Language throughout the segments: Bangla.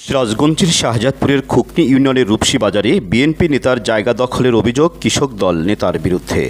সিরাজগঞ্জের শাহজাদপুরের খুকনি ইউনিয়নের রূপসী বাজারে বিএনপি নেতার জায়গা দখলের অভিযোগ কৃষক দল নেতার বিরুদ্ধে।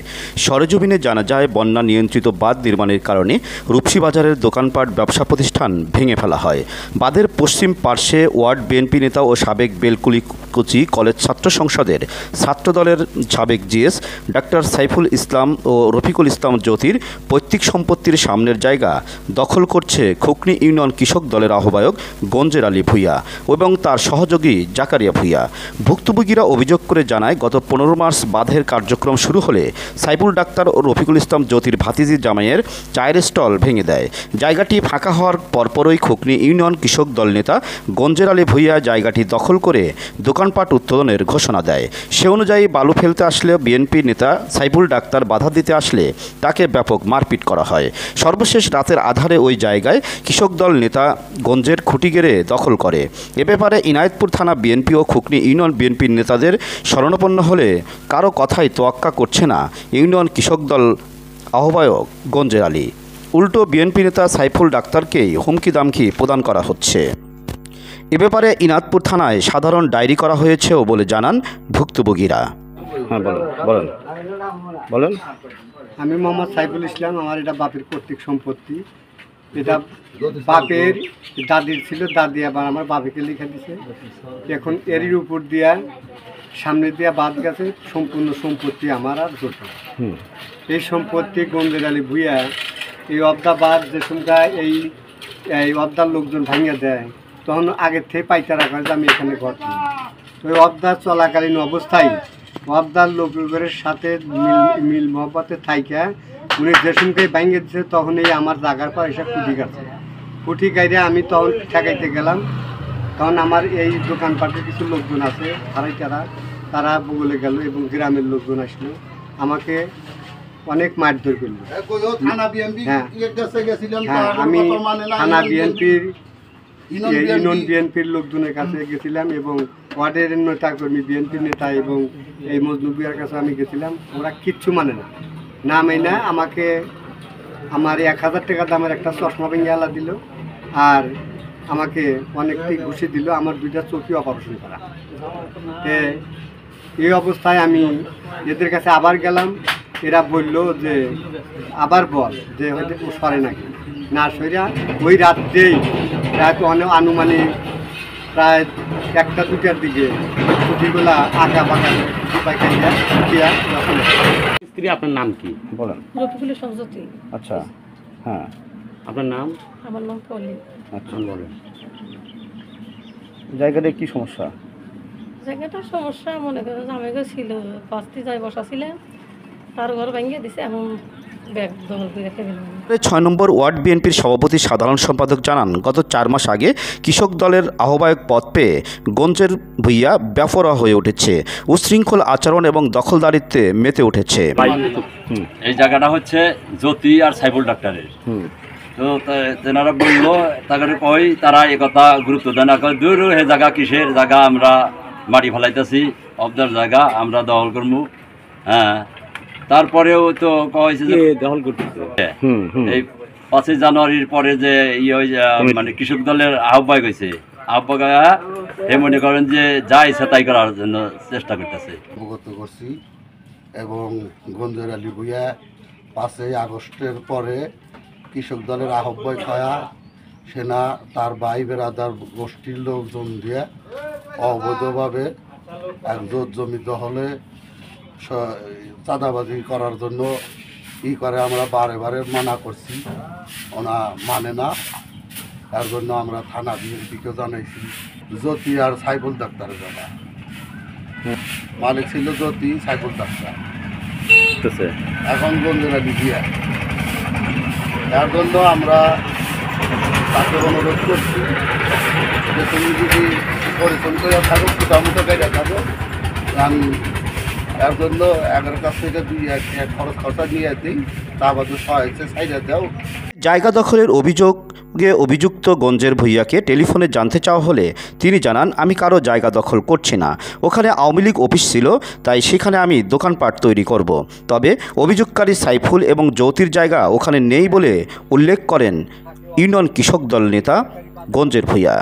সরেজমিনে জানা যায়, বন্যা নিয়ন্ত্রিত বাঁধ নির্মাণের কারণে রূপসী বাজারের দোকানপাট ব্যবসা প্রতিষ্ঠান ভেঙে ফেলা হয়। বাঁধের পশ্চিম পার্শ্বে ওয়ার্ড বিএনপি নেতা ও সাবেক বেলকুচি কলেজ ছাত্র সংসদের ছাত্রদলের সাবেক জিএস ডাক্তার সাইফুল ইসলাম ও রফিকুল ইসলাম জ্যোতির পৈতৃক সম্পত্তির সামনের জায়গা দখল করছে খুকনি ইউনিয়ন কৃষক দলের আহ্বায়ক গঞ্জের আলী ভূঁইয়া এবং তার সহযোগী জাকারিয়া ভূঁইয়া। ভুক্তভোগীরা অভিযোগ করে জানায়, গত 15 মার্চ বাঁধের কার্যক্রম শুরু হলে সাইফুল ডাক্তার ও রফিকুল ইসলাম জ্যোতির ভাতিজি জামাইয়ের চায়ের স্টল ভেঙে দেয়। জায়গাটি ফাঁকা হওয়ার পরপরই খুকনি ইউনিয়ন কৃষক দল নেতা গঞ্জের আলী ভূঁইয়া জায়গাটি দখল করে দোকানপাট উত্তোলনের ঘোষণা দেয়। সে অনুযায়ী বালু ফেলতে আসলে বিএনপি নেতা সাইফুল ডাক্তার বাধা দিতে আসলে তাকে ব্যাপক মারপিট করা হয়। সর্বশেষ রাতের আধারে ওই জায়গায় কৃষক দল নেতা গঞ্জের খুঁটি গেড়ে দখল করে। এ ব্যাপারে ইনায়েতপুর থানা বিএনপি ও খুকনি ইউনিয়ন বিএনপির নেতাদের শরণাপন্ন হলে কারো কথাই তোয়াক্কা করছে না ইউনিয়ন কৃষক দল আহ্বায়ক গঞ্জের আলী। উল্টো বিএনপি নেতা সাইফুল ডাক্তারকেই হুমকি দামকি প্রদান করা হচ্ছে। এ ব্যাপারে ইনায়েতপুর থানায় সাধারণ ডায়েরি করা হয়েছেও বলে জানান ভুক্তভোগীরা। হ্যাঁ, বলেন। আমি মোহাম্মদ সাইফুল ইসলাম। আমার এটা বাপের পৈতৃক সম্পত্তি। এটা বাপের দাদির ছিল, দাদি আবার আমার বাপেকে লিখে দিছে। এখন এরই উপর দিয়া সামনে দিয়া বাদ গেছে, সম্পূর্ণ সম্পত্তি আমার আর জোট। এই সম্পত্তি গঞ্জের আলী ভূঁইয়া এই অবদা বাদ যে সংখ্যা এই অবদার লোকজন ভাঙিয়ে দেয়, তখন আগের থেকে পাইতে রাখা যে আমি এখানে ঘর। ওই অবদার চলাকালীন অবস্থায় অবদার লোকের সাথে মিল মহব্বতে থাইকা উনি যে সংখ্যায় ভাঙিয়ে দিচ্ছে, তখন এই আমার জায়গার পর এসে খুঁটি গাছে খুঁটি গাইরে আমি তখন ঠেকাইতে গেলাম। তখন আমার এই দোকানপাটের কিছু লোকজন আছে, তারা বলে গেল এবং গ্রামের লোকজন আসলো, আমাকে অনেক মারধর করলো। হ্যাঁ, আমি থানা বিএনপির ইউনিয়ন বিএনপির লোকজনের কাছে গেছিলাম এবং ওয়ার্ডের নেতা কর্মী বিএনপির নেতা এবং এই মজনুবিয়ার কাছে আমি গেছিলাম। ওরা কিচ্ছু মানে না মেনে আমাকে আমার 1000 টাকা দামের একটা চশমা ভেঙে আলা দিল আর আমাকে অনেকটি ঘুষি দিল। আমার 2টা চোখই অপারেশন করা। এই অবস্থায় আমি এদের কাছে আবার গেলাম। এরা বলল যে আবার বল যে হয়তো ও সরে নাকি না সইরা। ওই রাত্রেই প্রায় আনুমানিক প্রায় 1টা-2টার দিকে ছুটিগুলা আঁকা বাঁকা স্ত্রী। আপনার নাম কি বলেন? রফিকুল ইসলাম জ্যোতি। আচ্ছা, হ্যাঁ, আপনার নাম? আমার নাম পলি। আচ্ছা, বলেন। জায়গাটা কি সমস্যা? জায়গাটার সমস্যা মনে করেন জামাইগো ছিল, বাস্তি যায় বসা ছিলেন, তার ঘর ভেঙে দিছে, এখন ব্যাগ দখল করে রেখে দিলাম। 6 নম্বর ওয়ার্ড বিএনপির সভাপতি সাধারণ সম্পাদক জানান, গত 4 মাস আগে কৃষক দলের আহ্বায়ক পদ পেয়ে গঞ্জের ভূঁইয়া বেপরোয়া হয়ে উঠেছে, উশৃঙ্খল আচরণ এবং দখলদারিত্বে মেতে উঠেছে। এই জায়গাটা হচ্ছে জ্যোতি আর সাইফুল ডাক্তারের। তো তেনারা বললো, তাদের কই তারা এ কথা গুরুত্ব দেয় না, কয় দূর হে জায়গা কিসের জায়গা, আমরা মাটি ফেলাইতেছি, অবদার জায়গা আমরা দখল করবো। হ্যাঁ, তারপরেও তো কয়েছে যে দখল করতেছে। এই 5 জানুয়ারির পরে যে মানে কৃষক দলের আহ্বায়ক হয়েছে, আহ্বায়ক এ মনে করেন যে যা ইচ্ছা তাই করার জন্য চেষ্টা করতেছে। অবগত করছি এবং গঞ্জের আলী ভূঁইয়া 5 আগস্টের পরে কৃষক দলের আহ্বায়ক হয়া সেনা তার ভাই বেরাদার গোষ্ঠীর লোকজন দিয়ে অবৈধভাবে এক জমি দখলে চাঁদাবাজি করার জন্য করে। আমরা বারে মানা করছি, ওনা মানে না। তার জন্য আমরা থানা বিএনপিকে জানাইছি। জ্যোতি আর সাইফুল ডাক্তারের জায়গা মালিক ছিল জ্যোতি, সাইফুল ডাক্তার এখন গঞ্জের আলী ভূঁইয়া। তার জন্য আমরা তাকে অনুরোধ করছি যে তুমি যদি পরিশ্রম করে থাকো, মোটামুটি গাড়ি থাকো, আমি এর জন্য এগার কাছ থেকে 2-1 খরচ খরচা নিয়ে দিই, তা বাদে সহায়তা সাইডে দাও। জায়গা দখলের অভিযোগে অভিযুক্ত গঞ্জের ভূঁইয়াকে টেলিফোনে জানতে চাওয়া হলে তিনি জানান, আমি কারো জায়গা দখল করছি না, ওখানে আওয়ামী লীগ অফিস ছিল, তাই সেখানে আমি দোকানপাট তৈরি করব। তবে অভিযোগকারী সাইফুল এবং জ্যোতির জায়গা ওখানে নেই বলে উল্লেখ করেন ইউনিয়ন কৃষক দল নেতা গঞ্জের ভূঁইয়া।